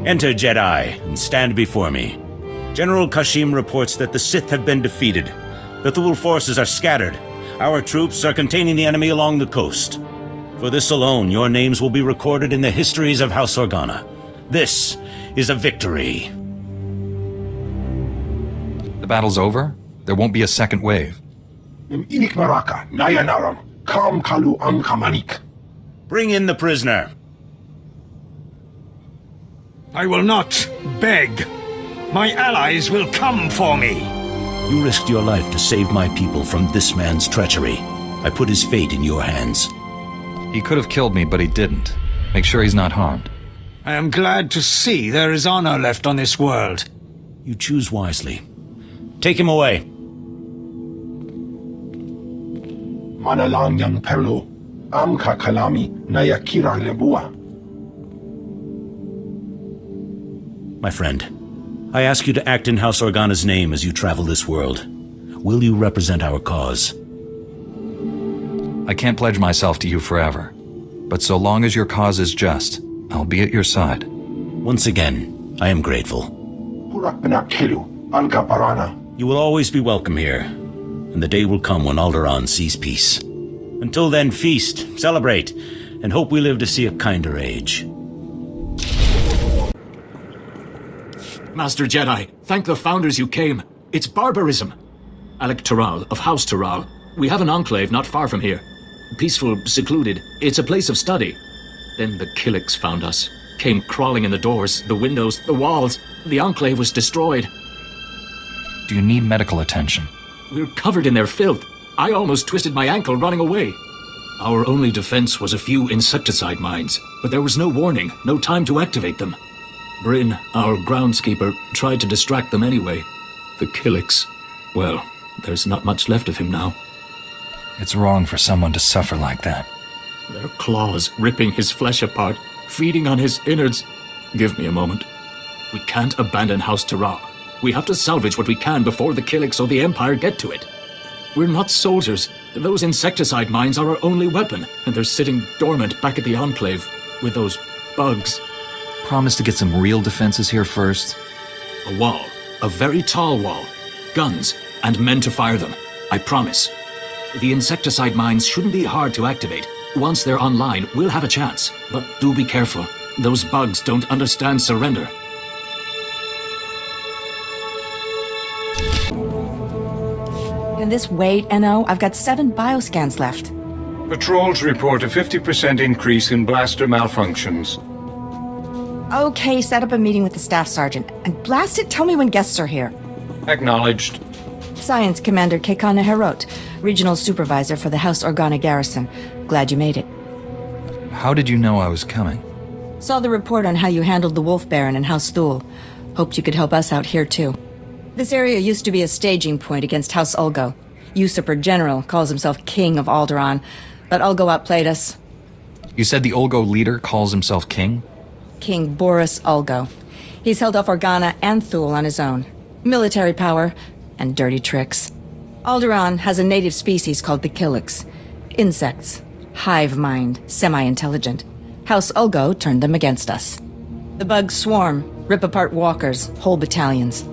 Enter, Jedi, and stand before me. General Kashim reports that the Sith have been defeated. The Thule forces are scattered. Our troops are containing the enemy along the coast. For this alone, your names will be recorded in the histories of House Organa. This is a victory. The battle's over? There won't be a second wave. Bring in the prisoner. I will not beg. My allies will come for me. You risked your life to save my people from this man's treachery. I put his fate in your hands. He could have killed me, but he didn't. Make sure he's not harmed. I am glad to see there is honor left on this world. You choose wisely. Take him away. Manalang Perlo, Amka Kalami, Nayakira Lebua. My friend, I ask you to act in House Organa's name as you travel this world. Will you represent our cause? I can't pledge myself to you forever, but so long as your cause is just, I'll be at your side. Once again, I am grateful. You will always be welcome here, and the day will come when Alderaan sees peace. Until then, feast, celebrate, and hope we live to see a kinder age. Master Jedi, thank the Founders you came. It's barbarism. Alec Taral of House Taral. We have an enclave not far from here. Peaceful, secluded. It's a place of study. Then the Killiks found us. Came crawling in the doors, the windows, the walls. The enclave was destroyed. Do you need medical attention? We're covered in their filth. I almost twisted my ankle running away. Our only defense was a few insecticide mines, but there was no warning, no time to activate them. Bryn, our groundskeeper, tried to distract them anyway. The Killiks, well, there's not much left of him now. It's wrong for someone to suffer like that. Their claws ripping his flesh apart, feeding on his innards. Give me a moment. We can't abandon House Taral. We have to salvage what we can before the Killiks or the Empire get to it. We're not soldiers. Those insecticide mines are our only weapon, and they're sitting dormant back at the Enclave with those bugs. Promise to get some real defenses here first. A wall. A very tall wall. Guns, and men to fire them. I promise. The insecticide mines shouldn't be hard to activate. Once they're online, we'll have a chance. But do be careful. Those bugs don't understand surrender. Can this wait, NO? I've got 7 bioscans left. Patrols report a 50% increase in blaster malfunctions. Okay, set up a meeting with the staff sergeant. And blast it, tell me when guests are here. Acknowledged. Science Commander Kekana Herot, Regional Supervisor for the House Organa Garrison. Glad you made it. How did you know I was coming? Saw the report on how you handled the Wolf Baron and House Thule. Hoped you could help us out here, too. This area used to be a staging point against House Ulgo. Usurper General calls himself King of Alderaan, but Ulgo outplayed us. You said the Ulgo leader calls himself King? King Boris Ulgo. He's held off Organa and Thule on his own. Military power and dirty tricks. Alderaan has a native species called the Killiks. Insects. Hive mind. Semi-intelligent. House Ulgo turned them against us. The bugs swarm, rip apart walkers, whole battalions.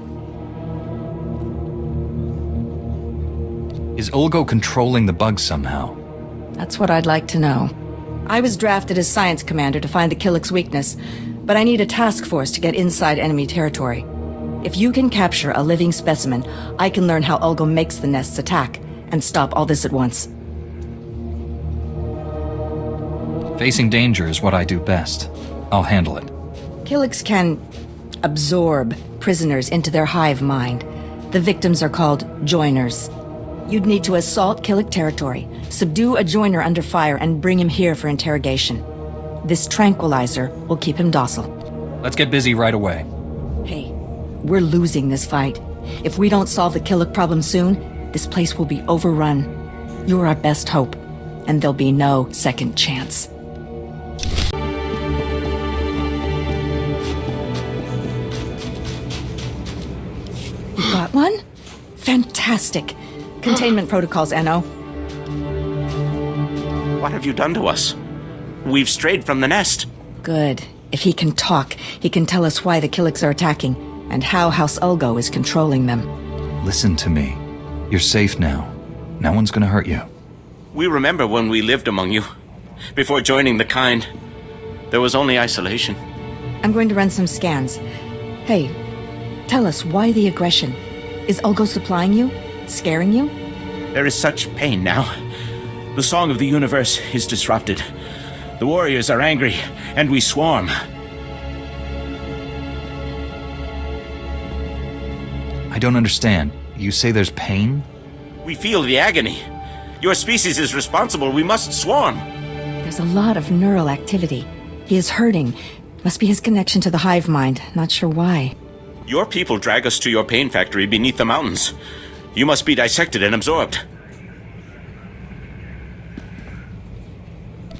Is Ulgo controlling the bugs somehow? That's what I'd like to know. I was drafted as science commander to find the Killiks' weakness, but I need a task force to get inside enemy territory. If you can capture a living specimen, I can learn how Ulgo makes the nests attack, and stop all this at once. Facing danger is what I do best. I'll handle it. Killiks can absorb prisoners into their hive mind. The victims are called joiners. You'd need to assault Killik territory, subdue a joiner under fire, and bring him here for interrogation. This tranquilizer will keep him docile. Let's get busy right away. Hey, we're losing this fight. If we don't solve the Killik problem soon, this place will be overrun. You're our best hope, and there'll be no second chance. You got one? Fantastic. Containment protocols, NO. What have you done to us? We've strayed from the nest. Good. If he can talk, he can tell us why the Killiks are attacking, and how House Ulgo is controlling them. Listen to me. You're safe now. No one's gonna hurt you. We remember when we lived among you. Before joining the kind, there was only isolation. I'm going to run some scans. Hey, tell us why the aggression. Is Ulgo supplying you? Scaring you? There is such pain now. The song of the universe is disrupted. The warriors are angry, and we swarm. I don't understand. You say there's pain? We feel the agony. Your species is responsible. We must swarm. There's a lot of neural activity. He is hurting. Must be his connection to the hive mind. Not sure why. Your people drag us to your pain factory beneath the mountains. You must be dissected and absorbed.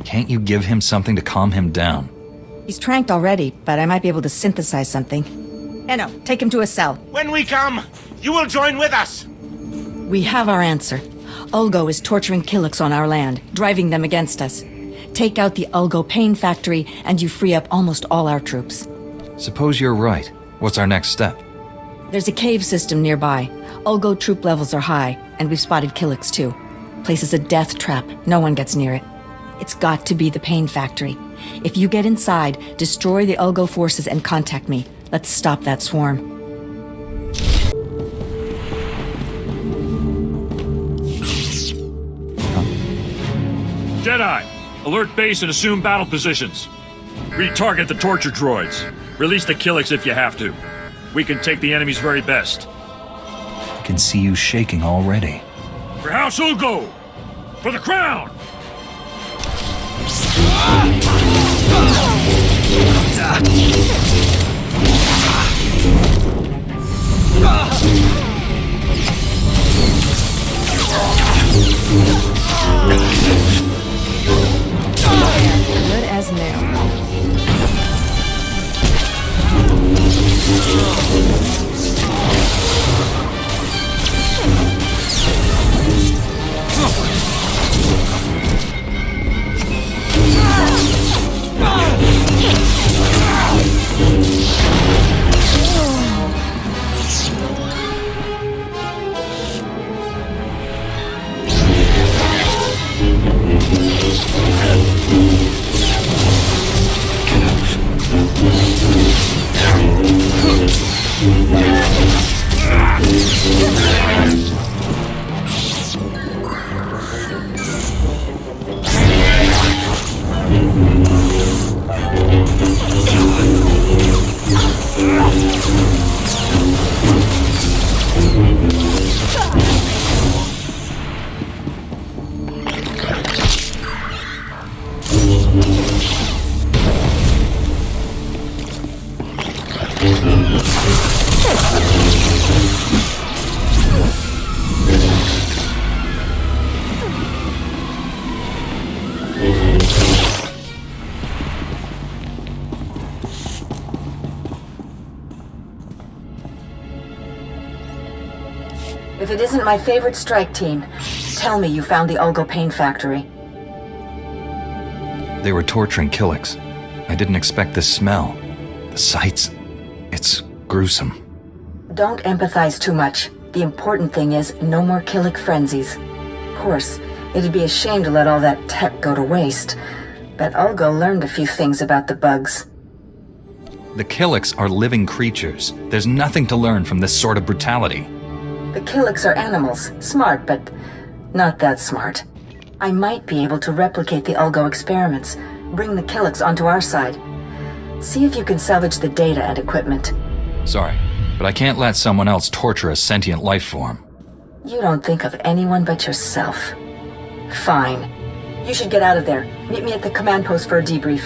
Can't you give him something to calm him down? He's tranked already, but I might be able to synthesize something. No, take him to a cell. When we come, you will join with us. We have our answer. Ulgo is torturing Killiks on our land, driving them against us. Take out the Ulgo pain factory, and you free up almost all our troops. Suppose you're right. What's our next step? There's a cave system nearby. Ulgo troop levels are high, and we've spotted Killiks too. Place is a death trap. No one gets near it. It's got to be the pain factory. If you get inside, destroy the Ulgo forces and contact me. Let's stop that swarm. Jedi, alert base and assume battle positions. Retarget the torture droids. Release the Killiks if you have to. We can take the enemy's very best. I can see you shaking already. For House Ulgo! For the crown! Good as new. If it isn't my favorite strike team, tell me you found the Ulgo pain factory. They were torturing Killiks. I didn't expect this smell. The sights. It's gruesome. Don't empathize too much. The important thing is no more Killik frenzies. Of course, it'd be a shame to let all that tech go to waste. But Ulgo learned a few things about the bugs. The Killiks are living creatures. There's nothing to learn from this sort of brutality. The Killiks are animals, smart, but not that smart. I might be able to replicate the Ulgo experiments, bring the Killiks onto our side. See if you can salvage the data and equipment. Sorry, but I can't let someone else torture a sentient life form. You don't think of anyone but yourself. Fine. You should get out of there. Meet me at the command post for a debrief.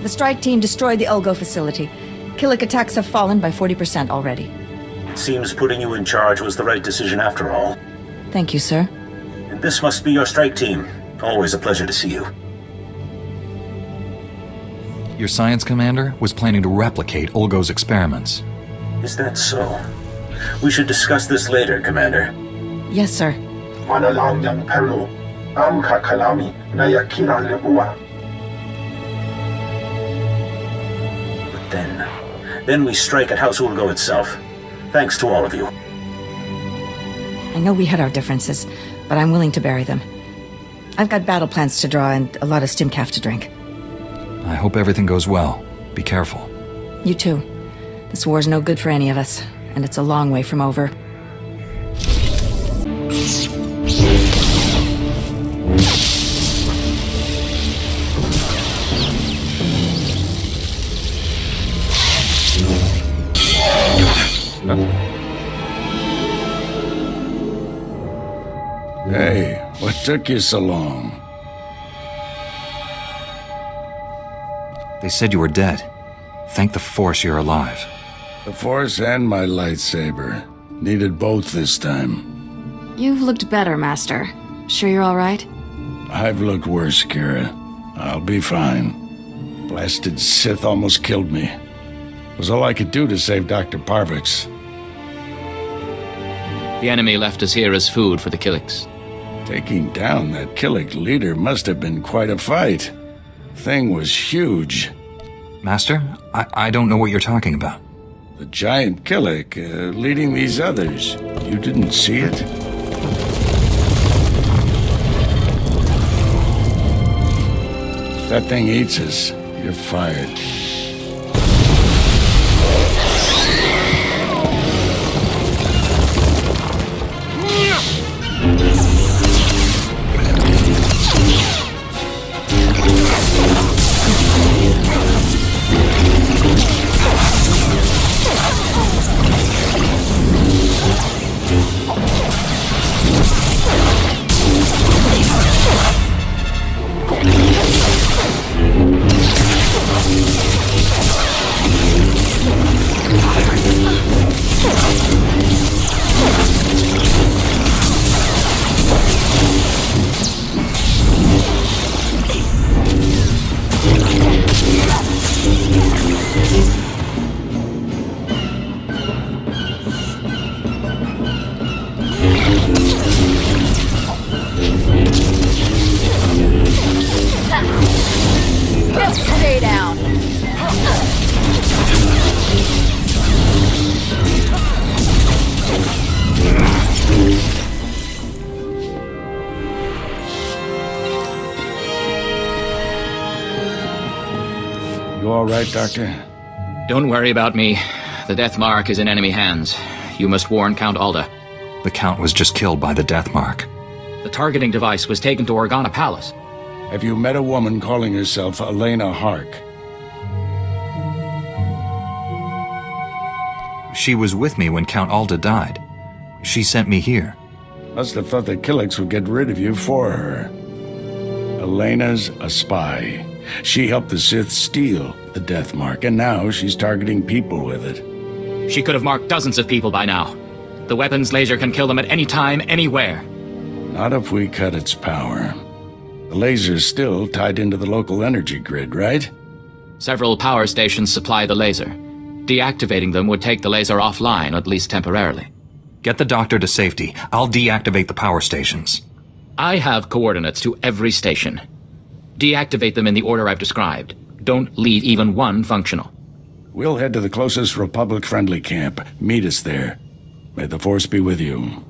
The strike team destroyed the Ulgo facility. Killik attacks have fallen by 40% already. It seems putting you in charge was the right decision after all. Thank you, sir. And this must be your strike team. Always a pleasure to see you. Your science commander was planning to replicate Ulgo's experiments. Is that so? We should discuss this later, Commander. Yes, sir. Manalang yang elo. Am kakalami na yakira lebua. But then we strike at House Ulgo itself. Thanks to all of you. I know we had our differences, but I'm willing to bury them. I've got battle plans to draw and a lot of stimcaf to drink. I hope everything goes well. Be careful. You too. This war's no good for any of us, and it's a long way from over. Hey, what took you so long? They said you were dead. Thank the Force you're alive. The Force and my lightsaber. Needed both this time. You've looked better, Master. Sure you're all right? I've looked worse, Kira. I'll be fine. Blasted Sith almost killed me. It was all I could do to save Dr. Parvix. The enemy left us here as food for the Killiks. Taking down that Killik leader must have been quite a fight. Thing was huge. Master, I don't know what you're talking about. The giant Killik leading these others. You didn't see it? If that thing eats us, you're fired. Just stay down. You all right, Doctor? Don't worry about me. The Death Mark is in enemy hands. You must warn Count Alda. The Count was just killed by the Death Mark. The targeting device was taken to Organa Palace. Have you met a woman calling herself Elena Hark? She was with me when Count Alda died. She sent me here. Must have thought the Killiks would get rid of you for her. Elena's a spy. She helped the Sith steal the Death Mark, and now she's targeting people with it. She could have marked dozens of people by now. The weapon's laser can kill them at any time, anywhere. Not if we cut its power. The laser's still tied into the local energy grid, right? Several power stations supply the laser. Deactivating them would take the laser offline, at least temporarily. Get the doctor to safety. I'll deactivate the power stations. I have coordinates to every station. Deactivate them in the order I've described. Don't leave even one functional. We'll head to the closest Republic-friendly camp. Meet us there. May the Force be with you.